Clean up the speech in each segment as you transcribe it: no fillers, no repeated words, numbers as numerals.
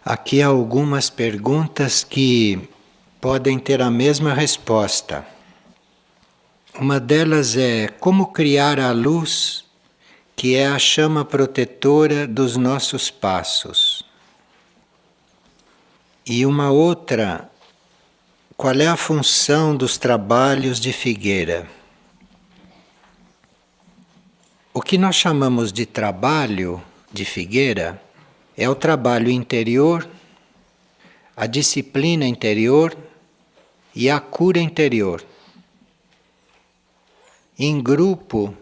Aqui há algumas perguntas que podem ter a mesma resposta. Uma delas é como criar a luz que é a chama protetora dos nossos passos. E uma outra, qual é a função dos trabalhos de Figueira? O que nós chamamos de trabalho de Figueira é o trabalho interior, a disciplina interior e a cura interior. Em grupo,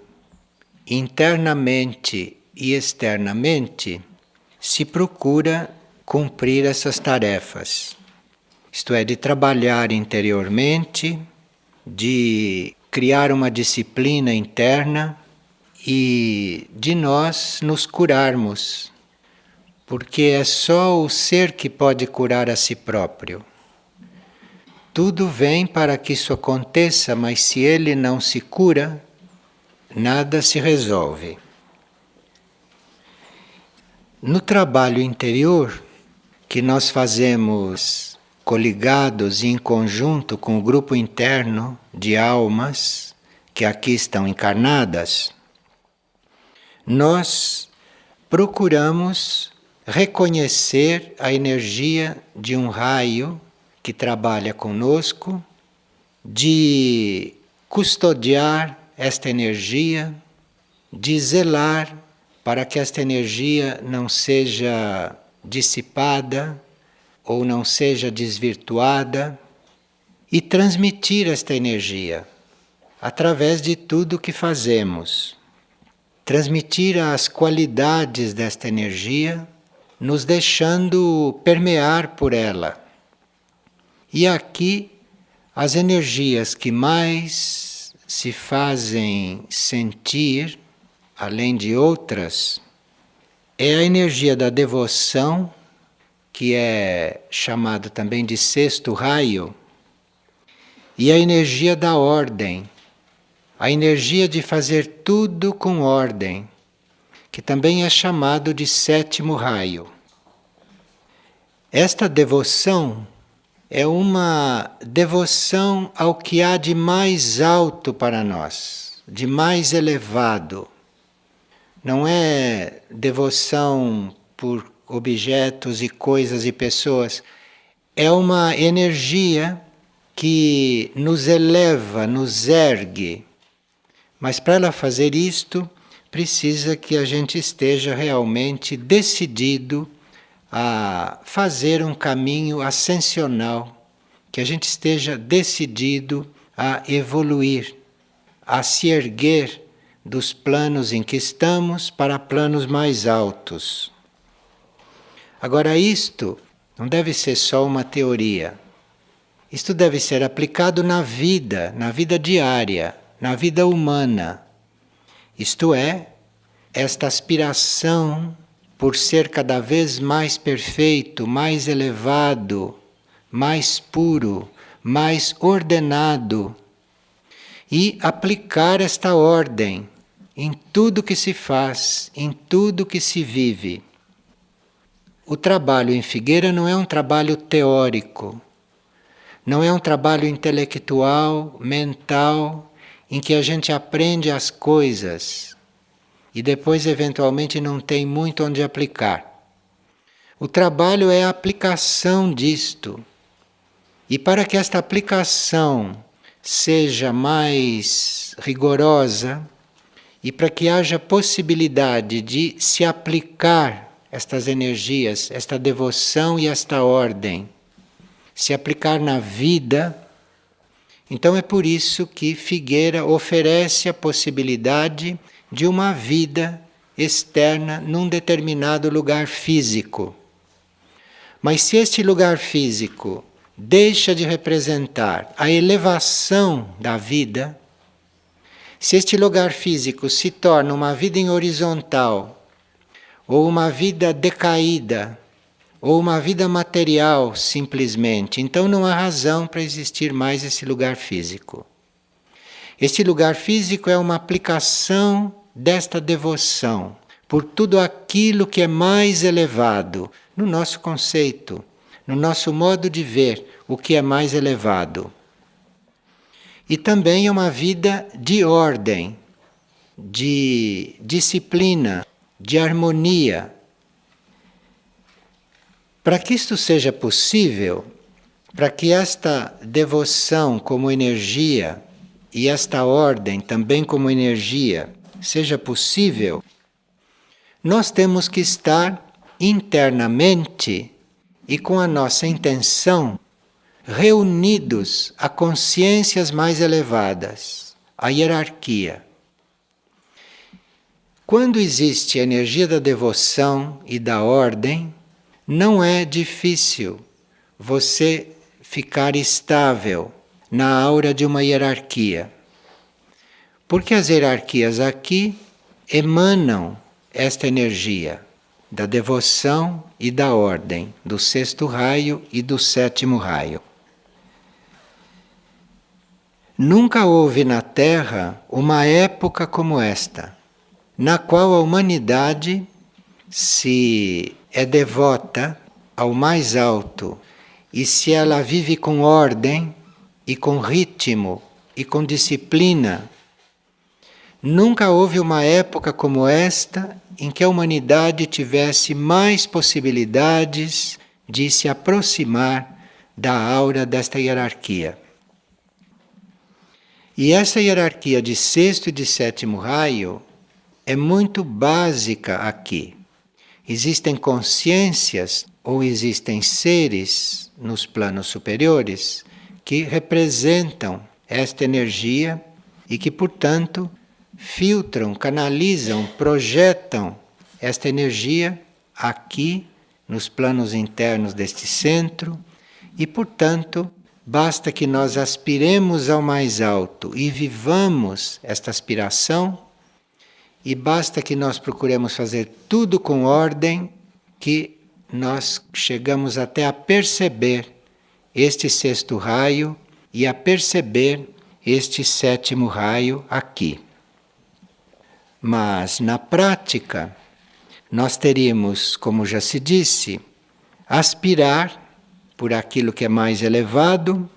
internamente e externamente, se procura cumprir essas tarefas. Isto é, de trabalhar interiormente, de criar uma disciplina interna e de nós nos curarmos, porque é só o ser que pode curar a si próprio. Tudo vem para que isso aconteça, mas se ele não se cura, nada se resolve. No trabalho interior, que nós fazemos coligados e em conjunto com o grupo interno de almas que aqui estão encarnadas, nós procuramos reconhecer a energia de um raio que trabalha conosco, de custodiar esta energia, de zelar para que esta energia não seja dissipada ou não seja desvirtuada e transmitir esta energia através de tudo que fazemos. Transmitir as qualidades desta energia, nos deixando permear por ela. E aqui, as energias que mais se fazem sentir, além de outras, é a energia da devoção, que é chamado também de sexto raio, e a energia da ordem, a energia de fazer tudo com ordem, que também é chamado de sétimo raio. Esta devoção é uma devoção ao que há de mais alto para nós, de mais elevado. Não é devoção por objetos e coisas e pessoas. É uma energia que nos eleva, nos ergue. Mas para ela fazer isto, precisa que a gente esteja realmente decidido a fazer um caminho ascensional, que a gente esteja decidido a evoluir, a se erguer dos planos em que estamos para planos mais altos. Agora, isto não deve ser só uma teoria. Isto deve ser aplicado na vida diária, na vida humana. Isto é, esta aspiração por ser cada vez mais perfeito, mais elevado, mais puro, mais ordenado, e aplicar esta ordem em tudo que se faz, em tudo que se vive. O trabalho em Figueira não é um trabalho teórico, não é um trabalho intelectual, mental, em que a gente aprende as coisas e depois eventualmente não tem muito onde aplicar. O trabalho é a aplicação disto. E para que esta aplicação seja mais rigorosa e para que haja possibilidade de se aplicar estas energias, esta devoção e esta ordem, se aplicar na vida, então é por isso que Figueira oferece a possibilidade de uma vida externa num determinado lugar físico. Mas se este lugar físico deixa de representar a elevação da vida, se este lugar físico se torna uma vida em horizontal, ou uma vida decaída, ou uma vida material simplesmente, então não há razão para existir mais esse lugar físico. Este lugar físico é uma aplicação desta devoção por tudo aquilo que é mais elevado no nosso conceito, no nosso modo de ver o que é mais elevado. E também é uma vida de ordem, de disciplina, de harmonia. Para que isto seja possível, para que esta devoção como energia e esta ordem também como energia seja possível, nós temos que estar internamente e com a nossa intenção reunidos a consciências mais elevadas, a hierarquia. Quando existe a energia da devoção e da ordem, não é difícil você ficar estável na aura de uma hierarquia. Porque as hierarquias aqui emanam esta energia da devoção e da ordem, do sexto raio e do sétimo raio. Nunca houve na Terra uma época como esta, na qual a humanidade se é devota ao mais alto e se ela vive com ordem e com ritmo e com disciplina. Nunca houve uma época como esta em que a humanidade tivesse mais possibilidades de se aproximar da aura desta hierarquia. E essa hierarquia de sexto e de sétimo raio é muito básica aqui. Existem consciências ou existem seres nos planos superiores que representam esta energia e que, portanto, filtram, canalizam, projetam esta energia aqui nos planos internos deste centro e, portanto, basta que nós aspiremos ao mais alto e vivamos esta aspiração, e basta que nós procuremos fazer tudo com ordem, que nós chegamos até a perceber este sexto raio e a perceber este sétimo raio aqui. Mas na prática, nós teríamos, como já se disse, aspirar por aquilo que é mais elevado,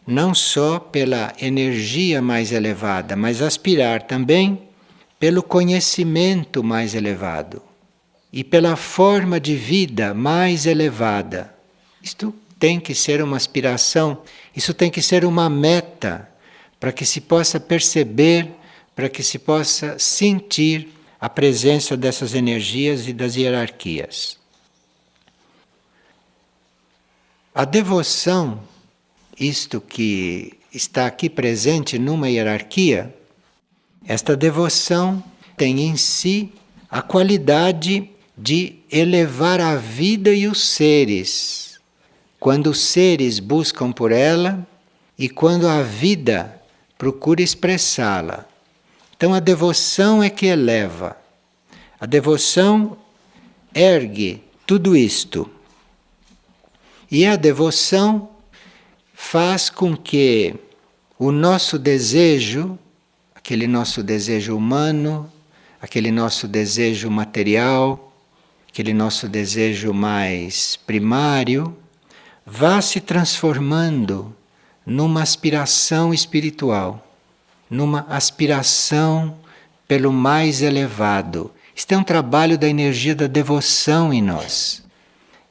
não só pela energia mais elevada, mas aspirar também pelo conhecimento mais elevado e pela forma de vida mais elevada. Isto tem que ser uma aspiração, isso tem que ser uma meta, para que se possa perceber, para que se possa sentir a presença dessas energias e das hierarquias. A devoção, isto que está aqui presente numa hierarquia, esta devoção tem em si a qualidade de elevar a vida e os seres, quando os seres buscam por ela e quando a vida procura expressá-la. Então a devoção é que eleva, a devoção ergue tudo isto. E a devoção faz com que o nosso desejo, aquele nosso desejo humano, aquele nosso desejo material, aquele nosso desejo mais primário, vá se transformando numa aspiração espiritual, numa aspiração pelo mais elevado. Isto é um trabalho da energia da devoção em nós.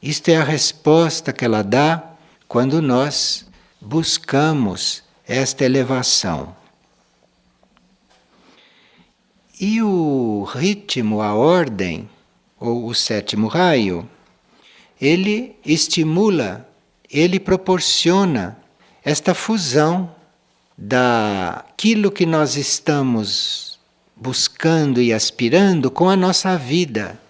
Isto é a resposta que ela dá quando nós buscamos esta elevação. E o ritmo, a ordem, ou o sétimo raio, ele estimula, ele proporciona esta fusão daquilo que nós estamos buscando e aspirando com a nossa vida.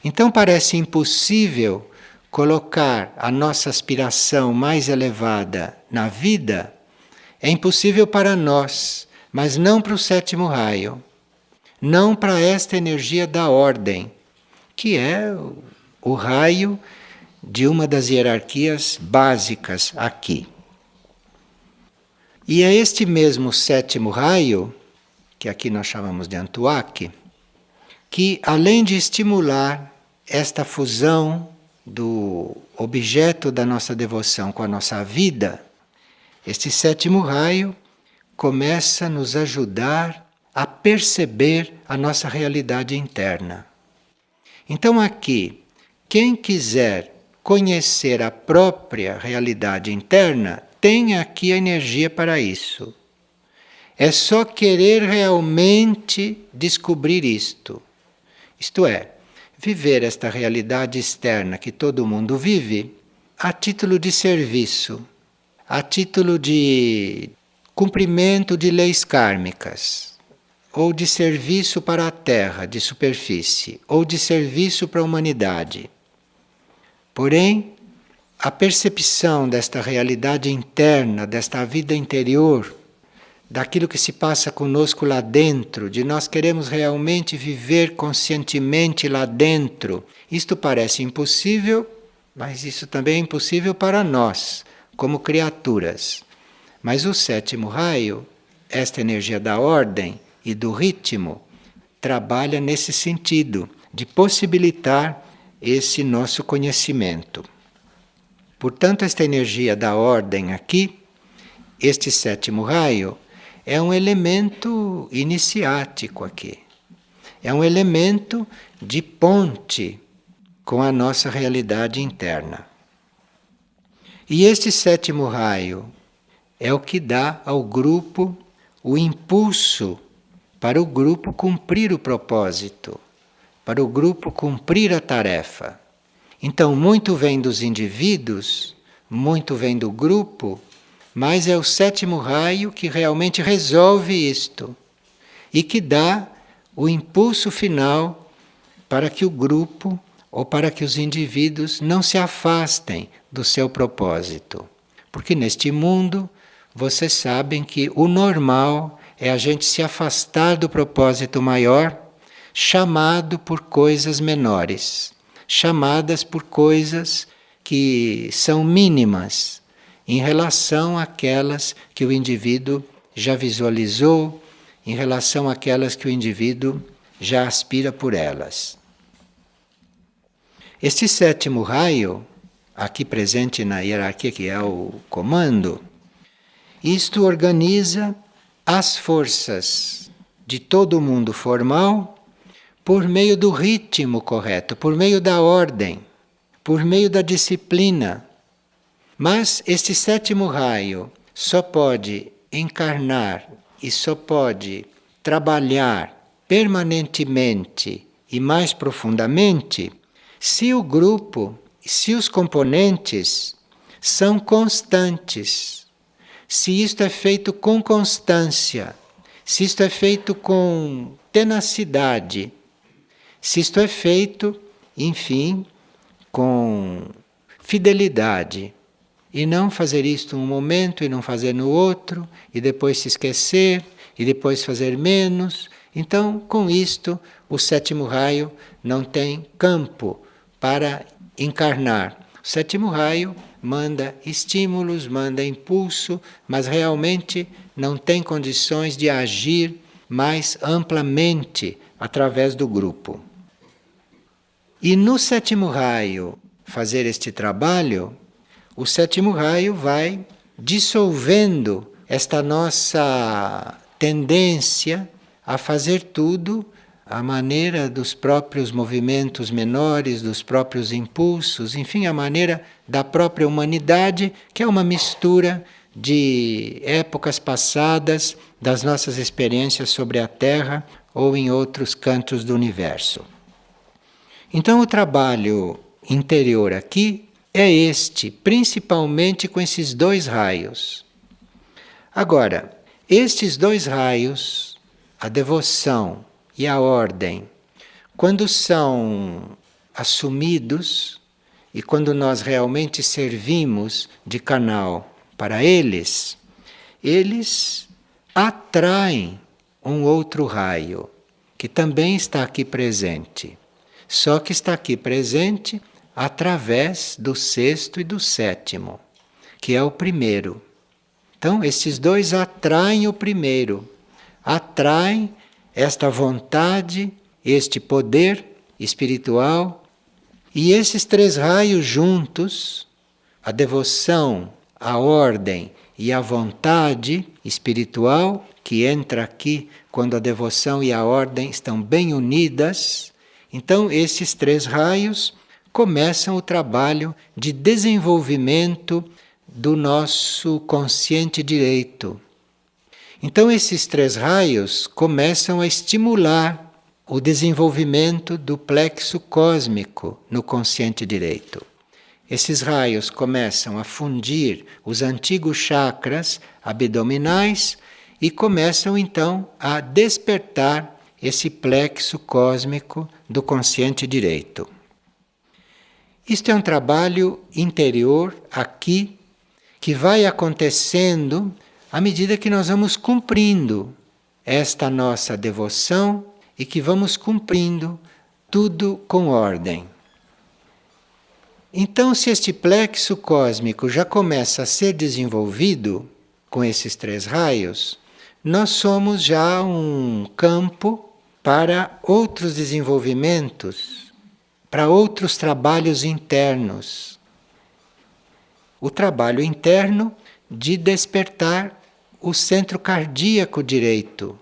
Então parece impossível colocar a nossa aspiração mais elevada na vida, é impossível para nós, mas não para o sétimo raio, não para esta energia da ordem, que é o raio de uma das hierarquias básicas aqui. E é este mesmo sétimo raio, que aqui nós chamamos de Antuak, que, além de estimular esta fusão do objeto da nossa devoção com a nossa vida, este sétimo raio começa a nos ajudar a perceber a nossa realidade interna. Então, aqui, quem quiser conhecer a própria realidade interna, tem aqui a energia para isso. É só querer realmente descobrir isto. Isto é, viver esta realidade externa que todo mundo vive a título de serviço, a título de cumprimento de leis kármicas, ou de serviço para a Terra, de superfície, ou de serviço para a humanidade. Porém, a percepção desta realidade interna, desta vida interior, daquilo que se passa conosco lá dentro, de nós queremos realmente viver conscientemente lá dentro, isto parece impossível, mas isso também é impossível para nós, como criaturas. Mas o sétimo raio, esta energia da ordem e do ritmo, trabalha nesse sentido, de possibilitar esse nosso conhecimento. Portanto, esta energia da ordem aqui, este sétimo raio, é um elemento iniciático aqui. É um elemento de ponte com a nossa realidade interna. E este sétimo raio é o que dá ao grupo o impulso para o grupo cumprir o propósito, para o grupo cumprir a tarefa. Então, muito vem dos indivíduos, muito vem do grupo, mas é o sétimo raio que realmente resolve isto e que dá o impulso final para que o grupo ou para que os indivíduos não se afastem do seu propósito. Porque neste mundo, vocês sabem que o normal é a gente se afastar do propósito maior, chamado por coisas menores, chamadas por coisas que são mínimas em relação àquelas que o indivíduo já visualizou, em relação àquelas que o indivíduo já aspira por elas. Este sétimo raio, aqui presente na hierarquia, que é o comando, isto organiza as forças de todo o mundo formal por meio do ritmo correto, por meio da ordem, por meio da disciplina. Mas este sétimo raio só pode encarnar e só pode trabalhar permanentemente e mais profundamente se o grupo, se os componentes são constantes, se isto é feito com constância, se isto é feito com tenacidade, se isto é feito, enfim, com fidelidade. E não fazer isto um momento e não fazer no outro, e depois se esquecer, e depois fazer menos. Então, com isto, o sétimo raio não tem campo para encarnar. O sétimo raio manda estímulos, manda impulso, mas realmente não tem condições de agir mais amplamente através do grupo. E no sétimo raio fazer este trabalho, o sétimo raio vai dissolvendo esta nossa tendência a fazer tudo à maneira dos próprios movimentos menores, dos próprios impulsos, enfim, a maneira da própria humanidade, que é uma mistura de épocas passadas, das nossas experiências sobre a Terra ou em outros cantos do universo. Então, o trabalho interior aqui é este, principalmente com esses dois raios. Agora, estes dois raios, a devoção e a ordem, quando são assumidos e quando nós realmente servimos de canal para eles, eles atraem um outro raio que também está aqui presente. Só que está aqui presente através do sexto e do sétimo, que é o primeiro. Então, esses dois atraem o primeiro, atraem esta vontade, este poder espiritual. E esses 3 raios juntos, a devoção, a ordem e a vontade espiritual, que entra aqui quando a devoção e a ordem estão bem unidas, então esses 3 raios começam o trabalho de desenvolvimento do nosso consciente direito. Então esses 3 raios começam a estimular o desenvolvimento do plexo cósmico no consciente direito. Esses raios começam a fundir os antigos chakras abdominais e começam então a despertar esse plexo cósmico do consciente direito. Isto é um trabalho interior aqui que vai acontecendo à medida que nós vamos cumprindo esta nossa devoção e que vamos cumprindo tudo com ordem. Então, se este plexo cósmico já começa a ser desenvolvido com esses 3 raios, nós somos já um campo para outros desenvolvimentos, para outros trabalhos internos. O trabalho interno de despertar o centro cardíaco direito,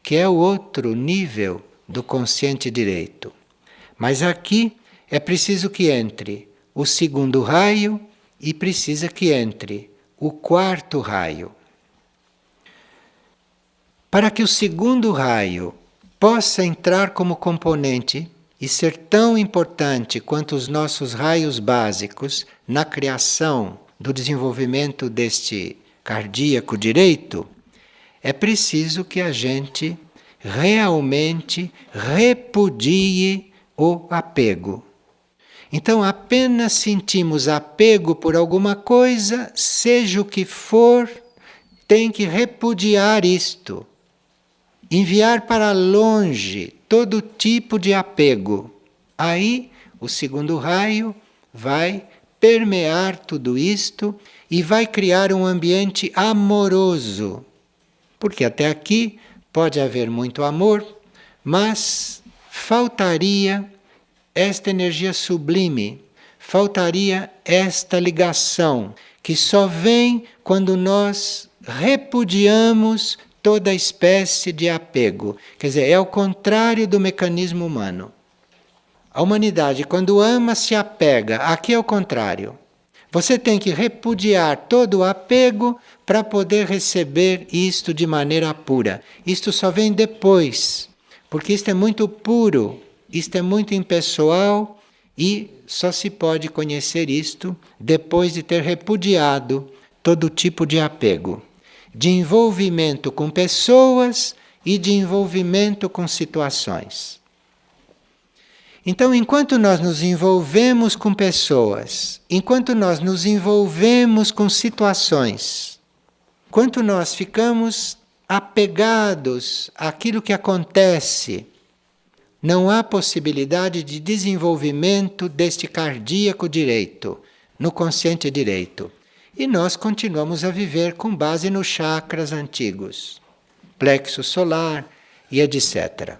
que é o outro nível do consciente direito. Mas aqui é preciso que entre o 2º raio e precisa que entre o 4º raio. Para que o 2º raio possa entrar como componente e ser tão importante quanto os nossos raios básicos na criação do desenvolvimento deste cardíaco direito, é preciso que a gente realmente repudie o apego. Então, apenas sentimos apego por alguma coisa, seja o que for, tem que repudiar isto. Enviar para longe todo tipo de apego. Aí, o 2º raio vai permear tudo isto e vai criar um ambiente amoroso. Porque até aqui pode haver muito amor, mas faltaria esta energia sublime, faltaria esta ligação, que só vem quando nós repudiamos toda espécie de apego. Quer dizer, é o contrário do mecanismo humano. A humanidade, quando ama, se apega. Aqui é o contrário. Você tem que repudiar todo o apego para poder receber isto de maneira pura. Isto só vem depois, porque isto é muito puro, isto é muito impessoal e só se pode conhecer isto depois de ter repudiado todo tipo de apego, de envolvimento com pessoas e de envolvimento com situações. Então, enquanto nós nos envolvemos com pessoas, enquanto nós nos envolvemos com situações, enquanto nós ficamos apegados àquilo que acontece, não há possibilidade de desenvolvimento deste cardíaco direito, no consciente direito. E nós continuamos a viver com base nos chakras antigos, plexo solar e etc.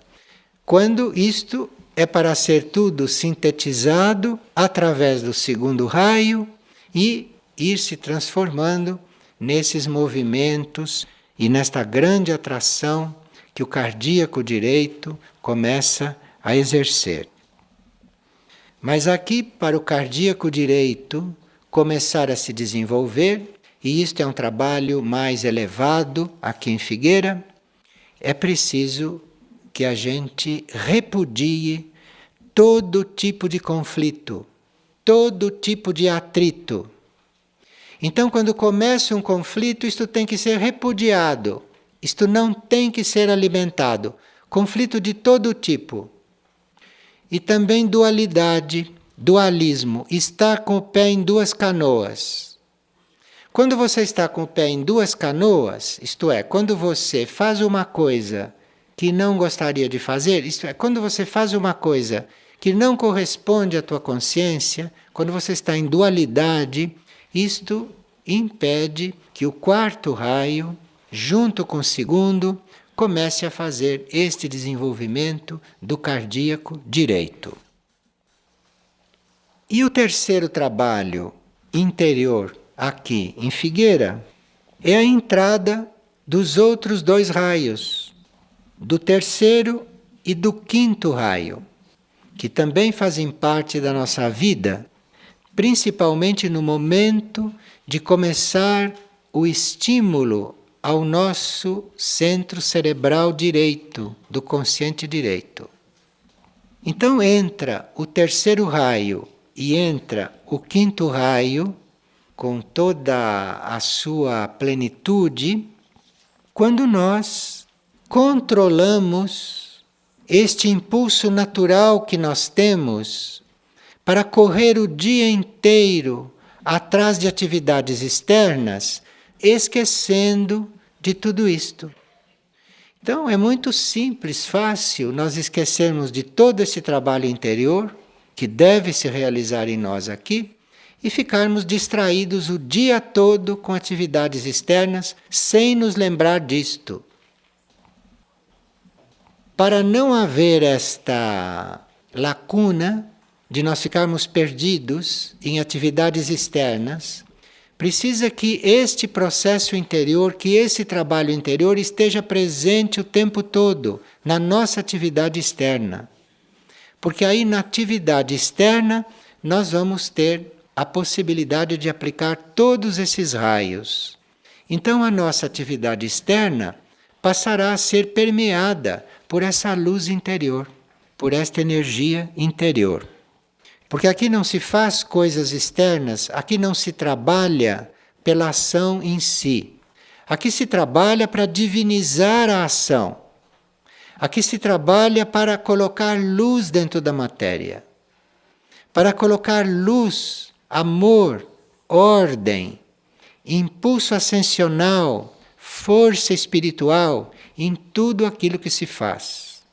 Quando isto é para ser tudo sintetizado através do 2º raio e ir se transformando nesses movimentos e nesta grande atração que o cardíaco direito começa a exercer. Mas aqui, para o cardíaco direito começar a se desenvolver, e isto é um trabalho mais elevado aqui em Figueira, é preciso que a gente repudie todo tipo de conflito, todo tipo de atrito. Então, quando começa um conflito, isto tem que ser repudiado, isto não tem que ser alimentado. Conflito de todo tipo. E também dualidade, dualismo, estar com o pé em 2 canoas. Quando você está com o pé em 2 canoas, isto é, quando você faz uma coisa que não gostaria de fazer, isto é, quando você faz uma coisa que não corresponde à tua consciência, quando você está em dualidade, isto impede que o 4º raio, junto com o 2º, comece a fazer este desenvolvimento do cardíaco direito. E o terceiro trabalho interior aqui em Figueira é a entrada dos outros 2 raios, do terceiro e do quinto raio, que também fazem parte da nossa vida, principalmente no momento de começar o estímulo ao nosso centro cerebral direito, do consciente direito. Então entra o terceiro raio e entra o quinto raio com toda a sua plenitude, quando nós controlamos este impulso natural que nós temos para correr o dia inteiro atrás de atividades externas, esquecendo de tudo isto. Então é muito simples, fácil nós esquecermos de todo esse trabalho interior que deve se realizar em nós aqui e ficarmos distraídos o dia todo com atividades externas sem nos lembrar disto. Para não haver esta lacuna de nós ficarmos perdidos em atividades externas, precisa que este processo interior, que esse trabalho interior esteja presente o tempo todo na nossa atividade externa. Porque aí na atividade externa nós vamos ter a possibilidade de aplicar todos esses raios. Então a nossa atividade externa passará a ser permeada por essa luz interior, por esta energia interior. Porque aqui não se faz coisas externas, aqui não se trabalha pela ação em si. Aqui se trabalha para divinizar a ação. Aqui se trabalha para colocar luz dentro da matéria. Para colocar luz, amor, ordem, impulso ascensional, força espiritual em tudo aquilo que se faz.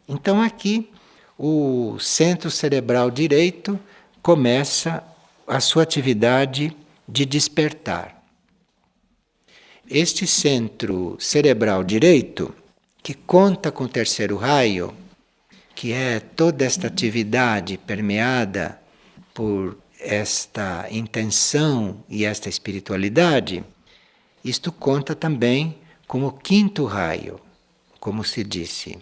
Então aqui o centro cerebral direito começa a sua atividade de despertar. Este centro cerebral direito, que conta com o terceiro raio, que é toda esta atividade permeada por esta intenção e esta espiritualidade, isto conta também com o quinto raio, como se disse.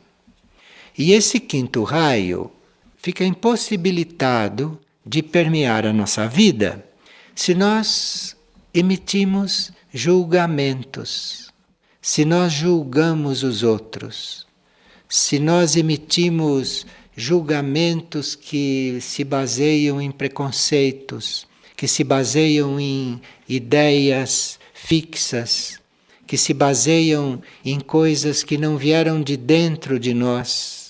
E esse quinto raio fica impossibilitado de permear a nossa vida se nós emitimos julgamentos, se nós julgamos os outros, se nós emitimos julgamentos que se baseiam em preconceitos, que se baseiam em ideias fixas, que se baseiam em coisas que não vieram de dentro de nós.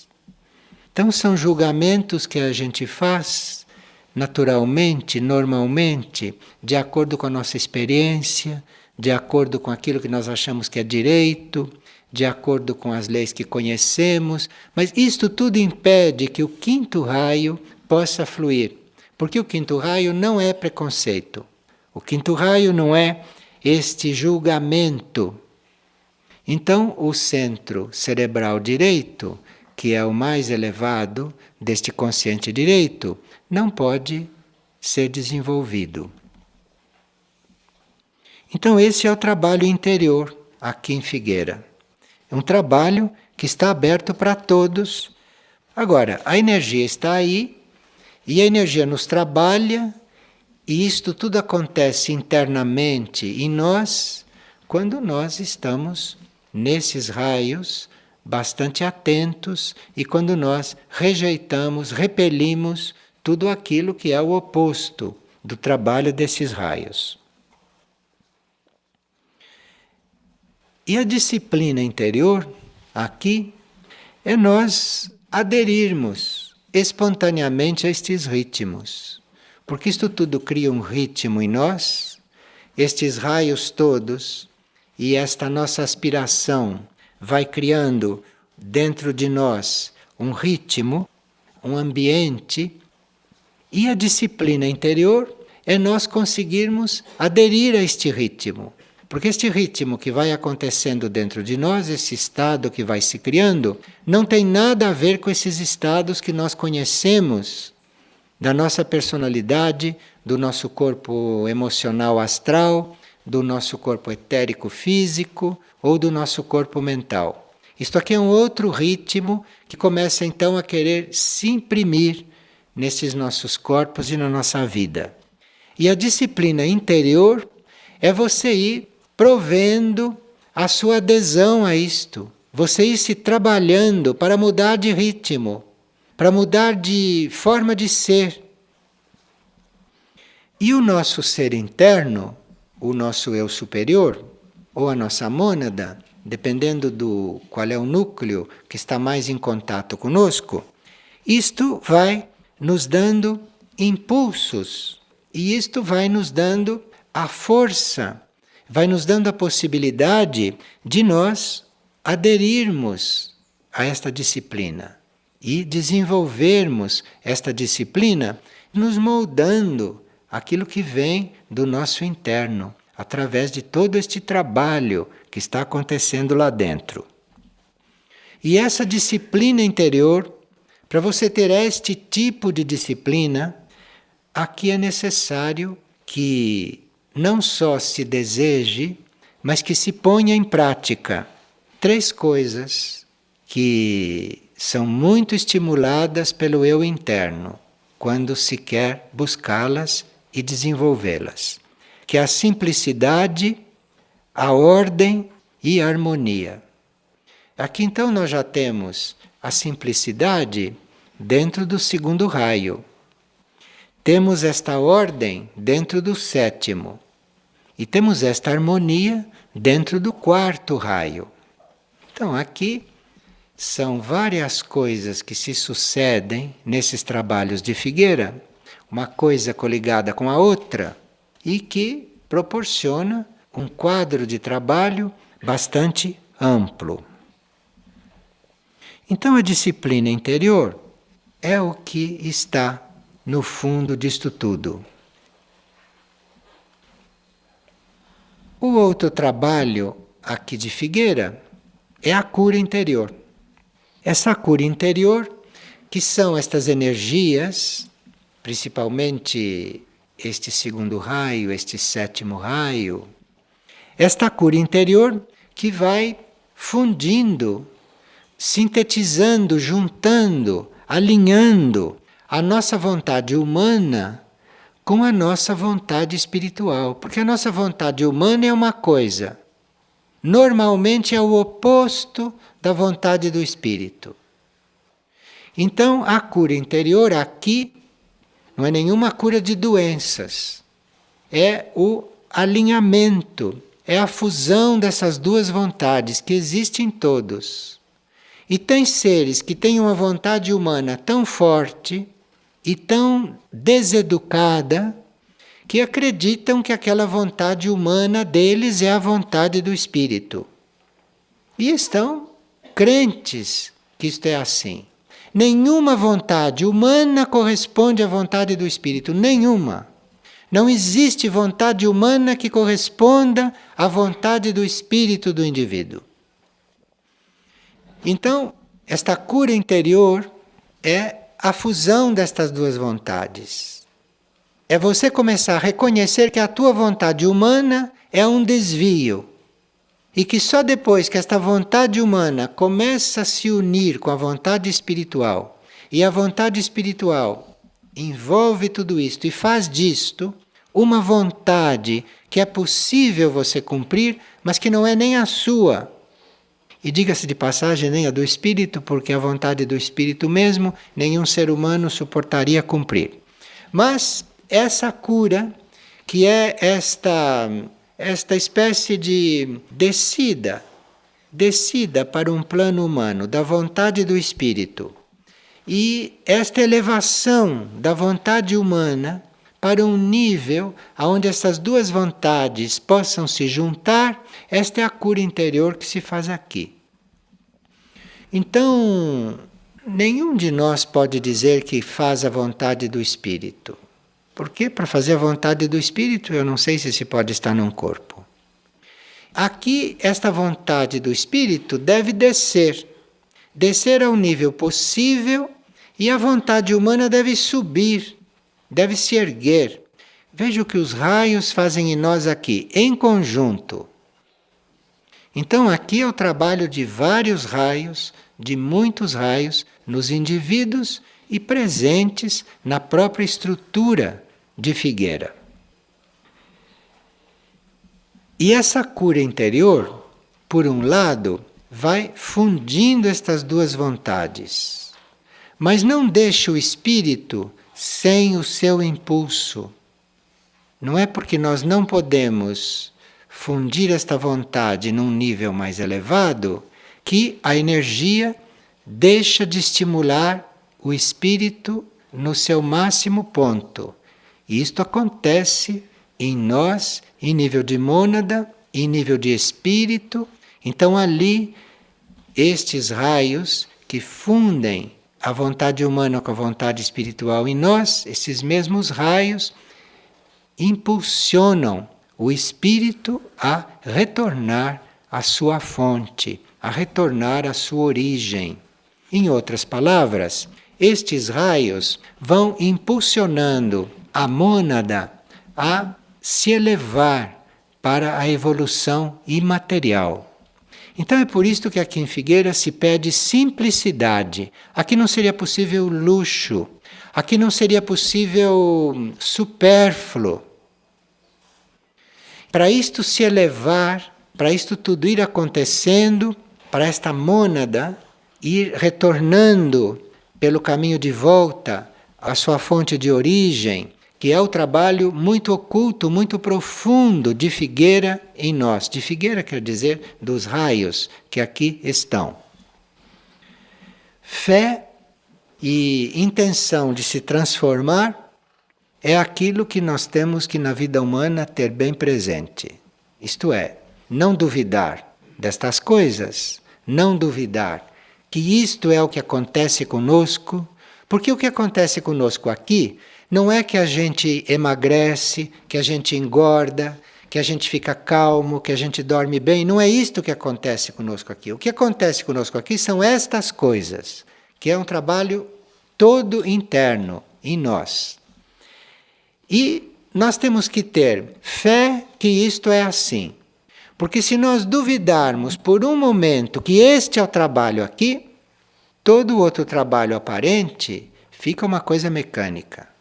Então são julgamentos que a gente faz naturalmente, normalmente, de acordo com a nossa experiência, de acordo com aquilo que nós achamos que é direito, de acordo com as leis que conhecemos, mas isto tudo impede que o quinto raio possa fluir, porque o quinto raio não é preconceito, o quinto raio não é este julgamento. Então, o centro cerebral direito, que é o mais elevado deste consciente direito, não pode ser desenvolvido. Então, esse é o trabalho interior aqui em Figueira. É um trabalho que está aberto para todos. Agora, a energia está aí, e a energia nos trabalha, e isto tudo acontece internamente em nós, quando nós estamos nesses raios bastante atentos e quando nós rejeitamos, repelimos tudo aquilo que é o oposto do trabalho desses raios. E a disciplina interior, aqui, é nós aderirmos espontaneamente a estes ritmos. Porque isto tudo cria um ritmo em nós, estes raios todos, e esta nossa aspiração vai criando dentro de nós um ritmo, um ambiente, e a disciplina interior é nós conseguirmos aderir a este ritmo. Porque este ritmo que vai acontecendo dentro de nós, esse estado que vai se criando, não tem nada a ver com esses estados que nós conhecemos da nossa personalidade, do nosso corpo emocional astral, do nosso corpo etérico físico ou do nosso corpo mental. Isto aqui é um outro ritmo que começa então a querer se imprimir nesses nossos corpos e na nossa vida. E a disciplina interior é você ir provendo a sua adesão a isto, você ir se trabalhando para mudar de ritmo, para mudar de forma de ser. E o nosso ser interno, o nosso eu superior, ou a nossa mônada, dependendo do qual é o núcleo que está mais em contato conosco, isto vai nos dando impulsos, e isto vai nos dando a força, vai nos dando a possibilidade de nós aderirmos a esta disciplina e desenvolvermos esta disciplina nos moldando aquilo que vem do nosso interno, através de todo este trabalho que está acontecendo lá dentro. E essa disciplina interior, para você ter este tipo de disciplina, aqui é necessário que não só se deseje, mas que se ponha em prática 3 coisas que são muito estimuladas pelo eu interno, quando se quer buscá-las e desenvolvê-las, que é a simplicidade, a ordem e a harmonia. Aqui então nós já temos a simplicidade dentro do 2º raio. Temos esta ordem dentro do 7º. E temos esta harmonia dentro do 4º raio. Então aqui são várias coisas que se sucedem nesses trabalhos de Figueira, uma coisa coligada com a outra, e que proporciona um quadro de trabalho bastante amplo. Então a disciplina interior é o que está no fundo disto tudo. O outro trabalho aqui de Figueira é a cura interior. Essa cura interior, que são estas energias, principalmente este 2º raio, este 7º raio, esta cura interior que vai fundindo, sintetizando, juntando, alinhando a nossa vontade humana com a nossa vontade espiritual. Porque a nossa vontade humana é uma coisa, normalmente é o oposto da vontade do espírito. Então, a cura interior aqui não é nenhuma cura de doenças, é o alinhamento, é a fusão dessas 2 vontades que existem em todos. E tem seres que têm uma vontade humana tão forte e tão deseducada que acreditam que aquela vontade humana deles é a vontade do espírito. E estão crentes que isto é assim. Nenhuma vontade humana corresponde à vontade do espírito, nenhuma. Não existe vontade humana que corresponda à vontade do espírito do indivíduo. Então, esta cura interior é a fusão destas 2 vontades. É você começar a reconhecer que a tua vontade humana é um desvio. E que só depois que esta vontade humana começa a se unir com a vontade espiritual, e a vontade espiritual envolve tudo isto e faz disto uma vontade que é possível você cumprir, mas que não é nem a sua. E diga-se de passagem, nem a do espírito, porque a vontade do espírito mesmo nenhum ser humano suportaria cumprir. Mas essa cura, que é esta espécie de descida para um plano humano da vontade do espírito, e esta elevação da vontade humana para um nível onde essas 2 vontades possam se juntar, esta é a cura interior que se faz aqui. Então, nenhum de nós pode dizer que faz a vontade do espírito. Porque para fazer a vontade do espírito, eu não sei se se pode estar num corpo. Aqui, esta vontade do espírito deve descer ao nível possível, e a vontade humana deve subir, deve se erguer. Veja o que os raios fazem em nós aqui, em conjunto. Então, aqui é o trabalho de vários raios, de muitos raios, nos indivíduos e presentes na própria estrutura de Figueira. E essa cura interior, por um lado, vai fundindo estas duas vontades. Mas não deixa o espírito sem o seu impulso. Não é porque nós não podemos fundir esta vontade num nível mais elevado que a energia deixa de estimular o espírito no seu máximo ponto. E isto acontece em nós, em nível de mônada, em nível de espírito. Então ali, estes raios que fundem a vontade humana com a vontade espiritual em nós, esses mesmos raios impulsionam o espírito a retornar à sua fonte, a retornar à sua origem. Em outras palavras, estes raios vão impulsionando a mônada a se elevar para a evolução imaterial. Então é por isso que aqui em Figueira se pede simplicidade. Aqui não seria possível luxo, aqui não seria possível supérfluo. Para isto se elevar, para isto tudo ir acontecendo, para esta mônada ir retornando pelo caminho de volta à sua fonte de origem, que é o trabalho muito oculto, muito profundo de Figueira em nós. De Figueira quer dizer dos raios que aqui estão. Fé e intenção de se transformar é aquilo que nós temos que na vida humana ter bem presente. Isto é, não duvidar destas coisas, não duvidar que isto é o que acontece conosco, porque o que acontece conosco aqui não é que a gente emagrece, que a gente engorda, que a gente fica calmo, que a gente dorme bem. Não é isto que acontece conosco aqui. O que acontece conosco aqui são estas coisas, que é um trabalho todo interno em nós. E nós temos que ter fé que isto é assim. Porque se nós duvidarmos por um momento que este é o trabalho aqui, todo o outro trabalho aparente fica uma coisa mecânica.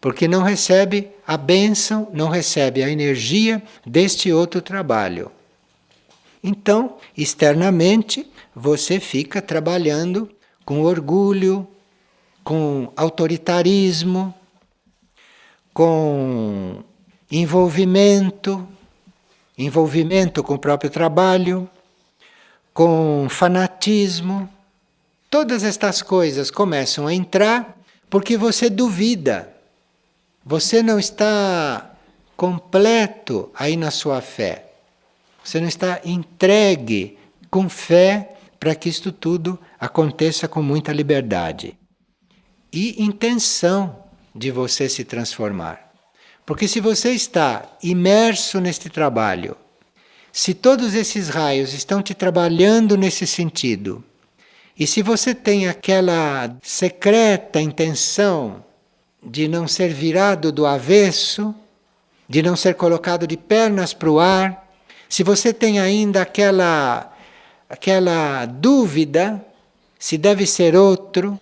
Porque não recebe a bênção, não recebe a energia deste outro trabalho. Então, externamente, você fica trabalhando com orgulho, com autoritarismo, com envolvimento com o próprio trabalho, com fanatismo. Todas estas coisas começam a entrar porque você duvida. Você não está completo aí na sua fé. Você não está entregue com fé para que isto tudo aconteça com muita liberdade. E intenção de você se transformar. Porque se você está imerso neste trabalho, se todos esses raios estão te trabalhando nesse sentido, e se você tem aquela secreta intenção de não ser virado do avesso, de não ser colocado de pernas para o ar, se você tem ainda aquela dúvida se deve ser outro,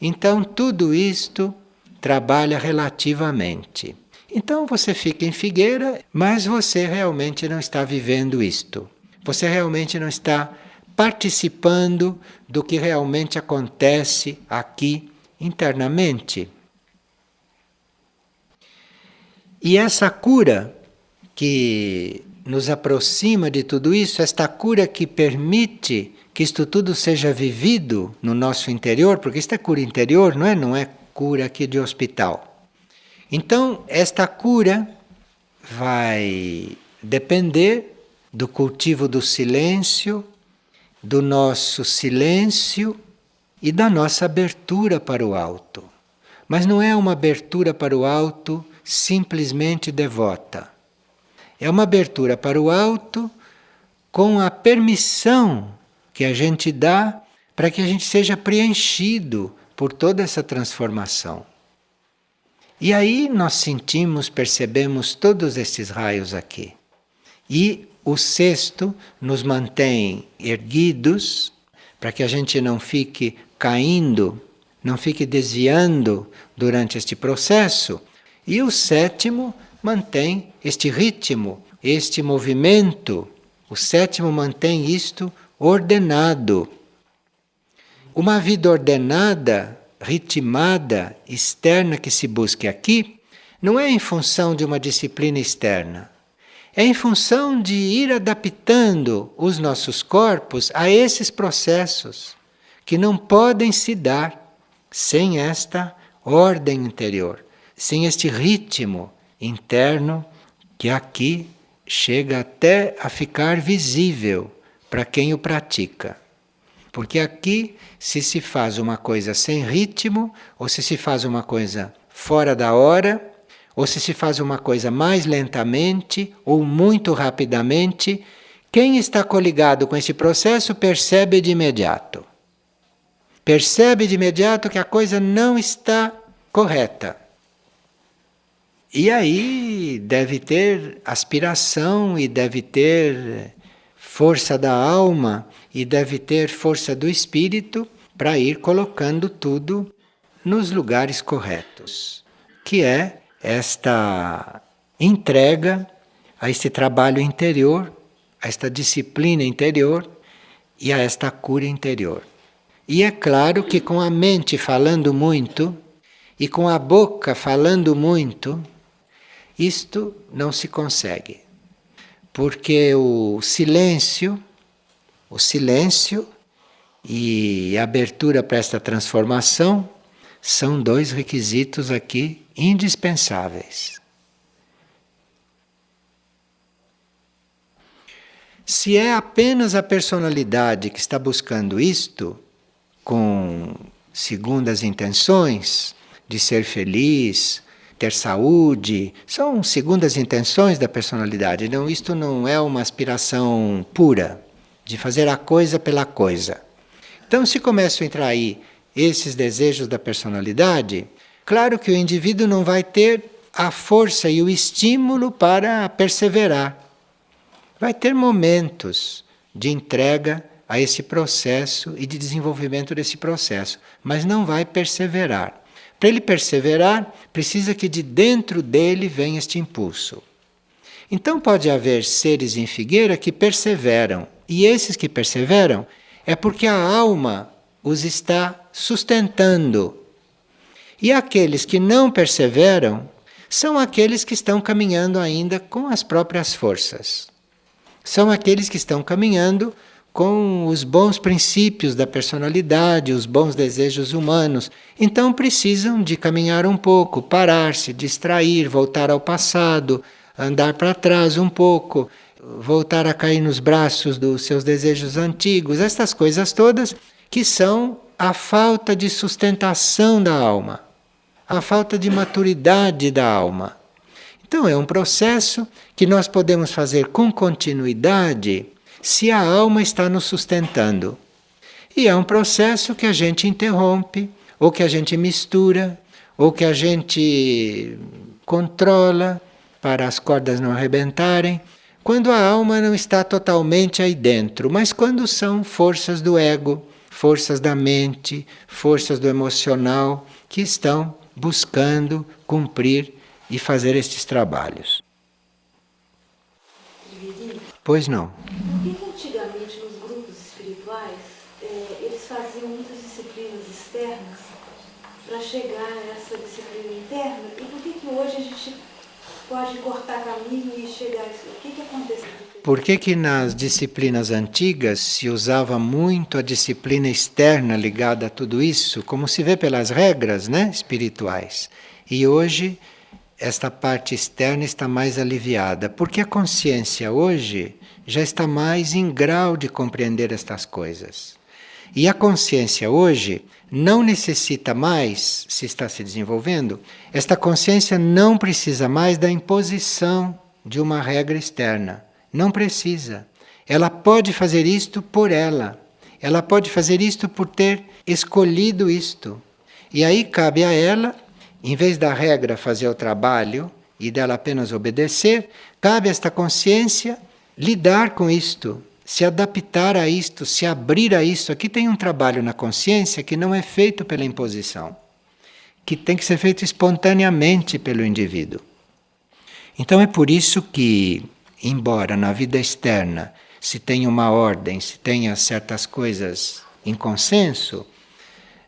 então tudo isto trabalha relativamente. Então você fica em Figueira, mas você realmente não está vivendo isto. Você realmente não está participando do que realmente acontece aqui internamente. E essa cura que nos aproxima de tudo isso, esta cura que permite que isto tudo seja vivido no nosso interior, porque isto é cura interior, não é cura aqui de hospital. Então, esta cura vai depender do cultivo do silêncio, do nosso silêncio e da nossa abertura para o alto. Mas não é uma abertura para o alto simplesmente devota. É uma abertura para o alto com a permissão que a gente dá para que a gente seja preenchido por toda essa transformação. E aí nós sentimos, percebemos todos esses raios aqui. E o sexto nos mantém erguidos, para que a gente não fique caindo, não fique desviando durante este processo. E o sétimo mantém este ritmo, este movimento. O sétimo mantém isto ordenado. Uma vida ordenada, ritmada, externa que se busque aqui, não é em função de uma disciplina externa. É em função de ir adaptando os nossos corpos a esses processos que não podem se dar sem esta ordem interior, sem este ritmo interno que aqui chega até a ficar visível para quem o pratica. Porque aqui, se faz uma coisa sem ritmo, ou se faz uma coisa fora da hora, ou se faz uma coisa mais lentamente ou muito rapidamente, quem está coligado com esse processo percebe de imediato. Percebe de imediato que a coisa não está correta. E aí deve ter aspiração e deve ter força da alma e deve ter força do espírito para ir colocando tudo nos lugares corretos, que é esta entrega a este trabalho interior, a esta disciplina interior e a esta cura interior. E é claro que com a mente falando muito e com a boca falando muito, isto não se consegue. Porque o silêncio e a abertura para esta transformação são dois requisitos aqui indispensáveis. Se é apenas a personalidade que está buscando isto, com segundas intenções de ser feliz, ter saúde, são segundas intenções da personalidade. Não, isto não é uma aspiração pura de fazer a coisa pela coisa. Então, se começam a entrar aí esses desejos da personalidade, claro que o indivíduo não vai ter a força e o estímulo para perseverar. Vai ter momentos de entrega a esse processo e de desenvolvimento desse processo, mas não vai perseverar. Para ele perseverar, precisa que de dentro dele venha este impulso. Então pode haver seres em figueira que perseveram, e esses que perseveram é porque a alma os está sustentando. E aqueles que não perseveram são aqueles que estão caminhando ainda com as próprias forças. São aqueles que estão caminhando com os bons princípios da personalidade, os bons desejos humanos. Então precisam de caminhar um pouco, parar, se distrair, voltar ao passado, andar para trás um pouco, voltar a cair nos braços dos seus desejos antigos, estas coisas todas que são a falta de sustentação da alma, a falta de maturidade da alma. Então é um processo que nós podemos fazer com continuidade se a alma está nos sustentando. E é um processo que a gente interrompe, ou que a gente mistura, ou que a gente controla para as cordas não arrebentarem, quando a alma não está totalmente aí dentro, mas quando são forças do ego, forças da mente, forças do emocional, que estão buscando cumprir e fazer estes trabalhos. Pois não. Por que antigamente nos grupos espirituais eles faziam muitas disciplinas externas para chegar a essa disciplina interna? E por que hoje a gente pode cortar caminho e chegar a isso? O que aconteceu? Por que nas disciplinas antigas se usava muito a disciplina externa ligada a tudo isso, como se vê pelas regras, né, espirituais? E hoje esta parte externa está mais aliviada, porque a consciência hoje já está mais em grau de compreender estas coisas. E a consciência hoje não necessita mais, se está se desenvolvendo, esta consciência não precisa mais da imposição de uma regra externa. Não precisa. Ela pode fazer isto por ela. Ela pode fazer isto por ter escolhido isto. E aí cabe a ela, em vez da regra fazer o trabalho e dela apenas obedecer, cabe a esta consciência lidar com isto, se adaptar a isto, se abrir a isto. Aqui tem um trabalho na consciência que não é feito pela imposição, que tem que ser feito espontaneamente pelo indivíduo. Então é por isso que, embora na vida externa se tenha uma ordem, se tenha certas coisas em consenso,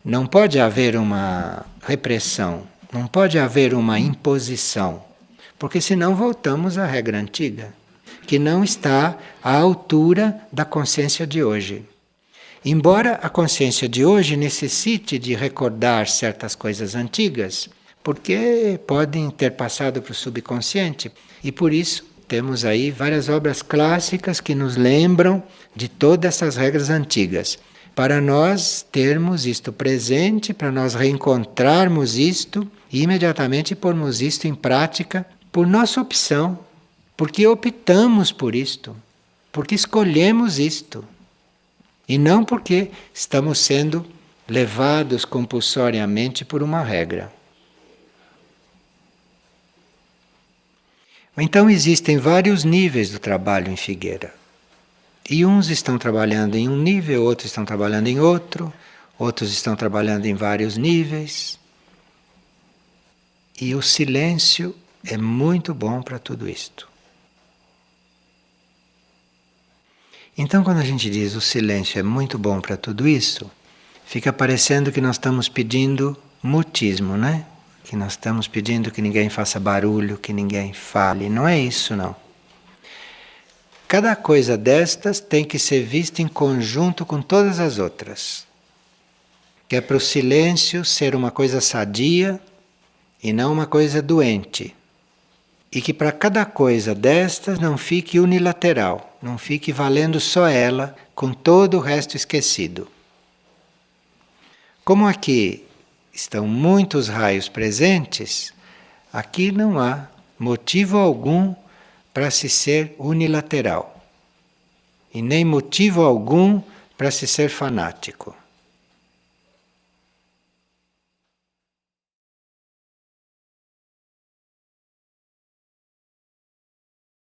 não pode haver uma repressão, não pode haver uma imposição, porque senão voltamos à regra antiga, que não está à altura da consciência de hoje. Embora a consciência de hoje necessite de recordar certas coisas antigas, porque podem ter passado para o subconsciente, e por isso temos aí várias obras clássicas que nos lembram de todas essas regras antigas, para nós termos isto presente, para nós reencontrarmos isto e imediatamente pormos isto em prática por nossa opção, porque optamos por isto, porque escolhemos isto, e não porque estamos sendo levados compulsoriamente por uma regra. Então existem vários níveis do trabalho em Figueira. E uns estão trabalhando em um nível, outros estão trabalhando em outro, outros estão trabalhando em vários níveis. E o silêncio é muito bom para tudo isto. Então, quando a gente diz o silêncio é muito bom para tudo isso, fica parecendo que nós estamos pedindo mutismo, né? Que nós estamos pedindo que ninguém faça barulho, que ninguém fale. Não é isso, não. Cada coisa destas tem que ser vista em conjunto com todas as outras. Que é para o silêncio ser uma coisa sadia e não uma coisa doente. E que para cada coisa destas não fique unilateral, não fique valendo só ela, com todo o resto esquecido. Como aqui estão muitos raios presentes, aqui não há motivo algum para se ser unilateral. E nem motivo algum para se ser fanático.